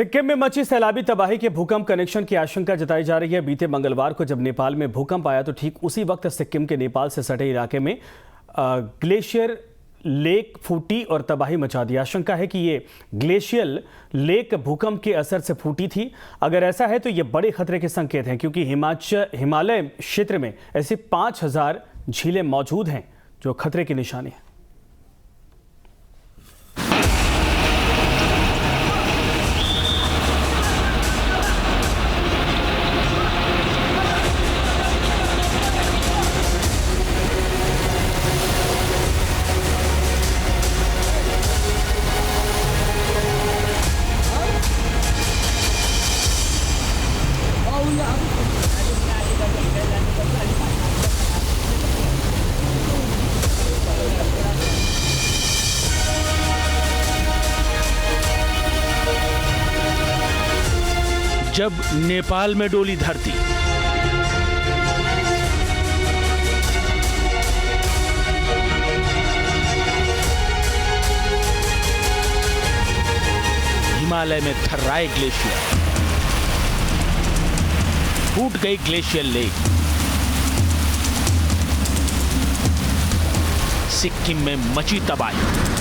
सिक्किम में मची सैलाबी तबाही के भूकंप कनेक्शन की आशंका जताई जा रही है। बीते मंगलवार को जब नेपाल में भूकंप आया तो ठीक उसी वक्त सिक्किम के नेपाल से सटे इलाके में ग्लेशियर लेक फूटी और तबाही मचा दी। आशंका है कि ये ग्लेशियल लेक भूकंप के असर से फूटी थी। अगर ऐसा है तो ये बड़े खतरे के संकेत हैं, क्योंकि हिमालय क्षेत्र में ऐसे 5000 झीलें मौजूद हैं जो खतरे की निशानी है। जब नेपाल में डोली धरती, हिमालय में थर्राए ग्लेशियर, फूट गई ग्लेशियर लेक, सिक्किम में मची तबाही।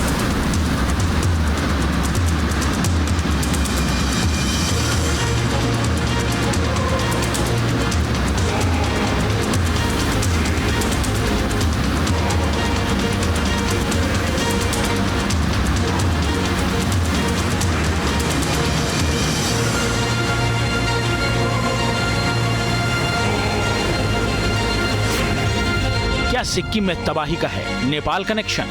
क्या सिक्किम में तबाही का है नेपाल कनेक्शन?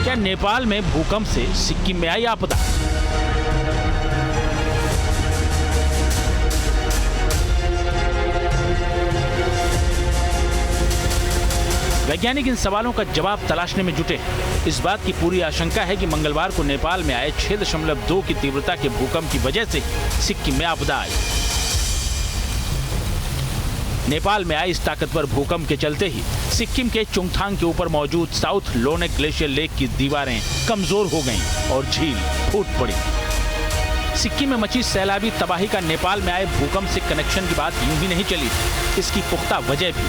क्या नेपाल में भूकंप से सिक्किम में आई आपदा? वैज्ञानिक इन सवालों का जवाब तलाशने में जुटे हैं। इस बात की पूरी आशंका है कि मंगलवार को नेपाल में आए 6.2 की तीव्रता के भूकंप की वजह से सिक्किम में आपदा आई। नेपाल में आए इस ताकतवर भूकंप के चलते ही सिक्किम के चुंगथांग के ऊपर मौजूद साउथ लोनेक ग्लेशियर लेक की दीवारें कमजोर हो गईं और झील फूट पड़ी। सिक्किम में मची सैलाबी तबाही का नेपाल में आए भूकंप से कनेक्शन की बात यूं ही नहीं चली, इसकी पुख्ता वजह भी।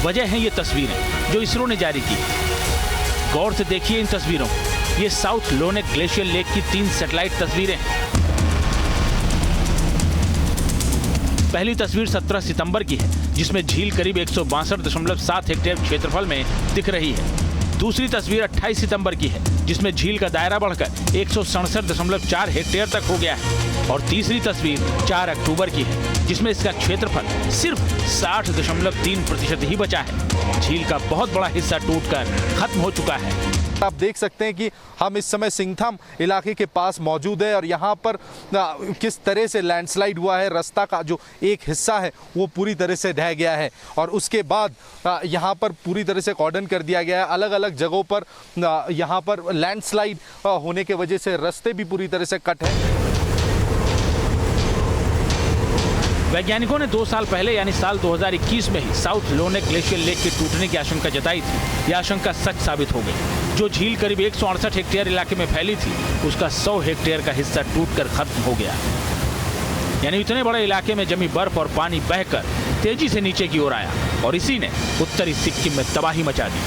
वजह है ये तस्वीरें जो इसरो ने जारी की। गौर से देखिए इन तस्वीरों को। ये साउथ लोनेक ग्लेशियर लेक की 3 सैटेलाइट तस्वीरें हैं। पहली तस्वीर 17 सितंबर की है, जिसमें झील करीब 162.7 हेक्टेयर क्षेत्रफल में दिख रही है। दूसरी तस्वीर 28 सितंबर की है, जिसमें झील का दायरा बढ़कर 167.4 हेक्टेयर तक हो गया है। और तीसरी तस्वीर 4 अक्टूबर की है, जिसमें इसका क्षेत्रफल सिर्फ 60.3% ही बचा है। झील का बहुत बड़ा हिस्सा टूटकर खत्म हो चुका है। आप देख सकते हैं कि हम इस समय सिंगथाम इलाके के पास मौजूद है और यहाँ पर किस तरह से लैंडस्लाइड हुआ है। रास्ता का जो एक हिस्सा है वो पूरी तरह से ढह गया है और उसके बाद यहाँ पर पूरी तरह से कॉर्डन कर दिया गया है। अलग अलग जगहों पर यहाँ पर लैंडस्लाइड होने के वजह से रास्ते भी पूरी तरह से कट हैं। वैज्ञानिकों ने 2 साल पहले यानी साल 2021 में ही साउथ लोनेक ग्लेशियर लेक के टूटने की आशंका जताई थी। यह आशंका सच साबित हो गई। जो झील करीब 168 हेक्टेयर इलाके में फैली थी, उसका 100 हेक्टेयर का हिस्सा टूटकर खत्म हो गया। यानी इतने बड़े इलाके में जमी बर्फ और पानी बहकर तेजी से नीचे की ओर आया और इसी ने उत्तरी सिक्किम में तबाही मचा दी।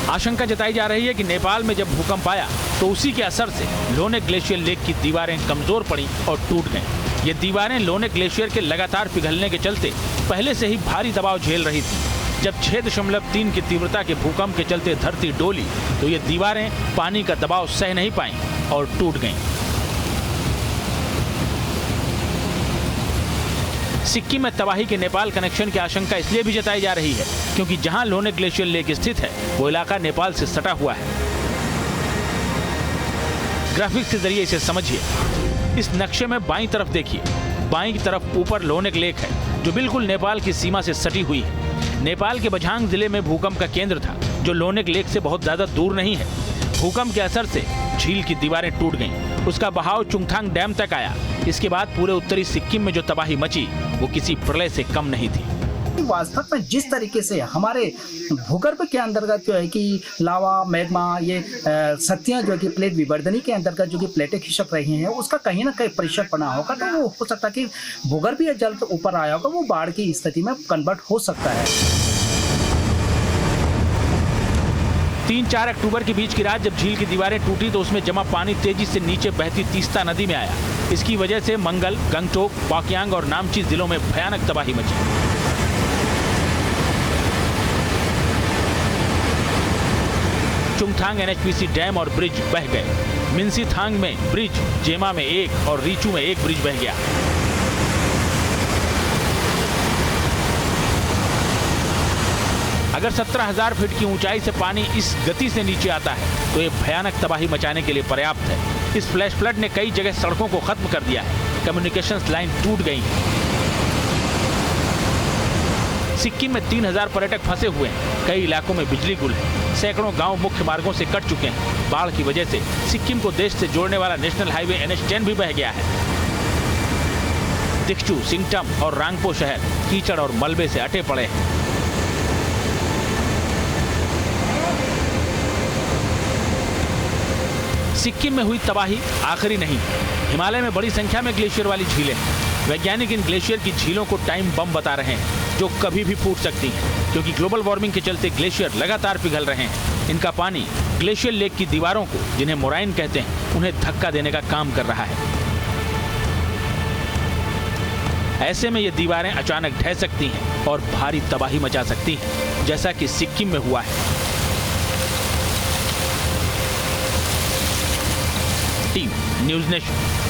आशंका जताई जा रही है कि नेपाल में जब भूकंप आया तो उसी के असर से लोनेक ग्लेशियर लेक की दीवारें कमजोर पड़ी और टूट गईं। ये दीवारें लोनेक ग्लेशियर के लगातार पिघलने के चलते पहले से ही भारी दबाव झेल रही थी। जब 6.3 की तीव्रता के भूकंप के चलते धरती डोली तो ये दीवारें पानी का दबाव सह नहीं पाईं और टूट गईं। सिक्किम में तबाही के नेपाल कनेक्शन की आशंका इसलिए भी जताई जा रही है क्योंकि जहां लोनेक ग्लेशियर लेक स्थित है वो इलाका नेपाल से सटा हुआ है। ग्राफिक्स के जरिए इसे समझिए। इस नक्शे में बाईं तरफ देखिए, बाईं की तरफ ऊपर लोनेक लेक है जो बिल्कुल नेपाल की सीमा से सटी हुई है। नेपाल के बझांग जिले में भूकंप का केंद्र था जो लोनेक लेक से बहुत ज्यादा दूर नहीं है। भूकंप के असर से झील की दीवारें टूट गईं उसका बहाव चुंगथांग डैम तक आया। इसके बाद पूरे उत्तरी सिक्किम में जो तबाही मची वो किसी प्रलय से कम नहीं थी। वास्तव में जिस तरीके से हमारे भूगर्भ के अंतर्गत जो है कि लावा मैग्मा ये शक्तियां जो है कि प्लेट विवर्धनी के अंतर्गत जो कि प्लेटें खिसक रही हैं, उसका कहीं ना कहीं प्रेशर पड़ा होगा, तो वो हो सकता है कि भूगर्भीय जल तो ऊपर आया होगा, वो बाढ़ की स्थिति में कन्वर्ट हो सकता है। 3-4 अक्टूबर के बीच की रात जब झील की दीवारें टूटी तो उसमें जमा पानी तेजी से नीचे बहती तीस्ता नदी में आया। इसकी वजह से मंगल, गंगटोक, पाक्यांग और नामची जिलों में भयानक तबाही मची। चुंगथांग एनएचपीसी डैम और ब्रिज बह गए। मिंसीथांग में ब्रिज, जेमा में 1 और रीचू में 1 ब्रिज बह गया। अगर 17,000 फीट की ऊंचाई से पानी इस गति से नीचे आता है तो ये भयानक तबाही मचाने के लिए पर्याप्त है। इस फ्लैश फ्लड ने कई जगह सड़कों को खत्म कर दिया है। कम्युनिकेशंस लाइन टूट गई हैं। सिक्किम में 3,000 पर्यटक फंसे हुए हैं। कई इलाकों में बिजली गुल है। सैकड़ों गांव मुख्य मार्गों से कट चुके हैं। बाढ़ की वजह से सिक्किम को देश से जोड़ने वाला नेशनल हाईवे NH10 भी बह गया है। दिक्चू, सिंगटम और रांगपो शहर कीचड़ और मलबे से अटे पड़े हैं। सिक्किम में हुई तबाही आखिरी नहीं। हिमालय में बड़ी संख्या में ग्लेशियर वाली झीलें हैं। वैज्ञानिक इन ग्लेशियर की झीलों को टाइम बम बता रहे हैं, जो कभी भी फूट सकती हैं, क्योंकि ग्लोबल वार्मिंग के चलते ग्लेशियर लगातार पिघल रहे हैं। इनका पानी ग्लेशियर लेक की दीवारों को, जिन्हें मोराइन कहते हैं, उन्हें धक्का देने का काम कर रहा है। ऐसे में ये दीवारें अचानक ढह सकती हैं और भारी तबाही मचा सकती हैं, जैसा कि सिक्किम में हुआ है। Team news nation.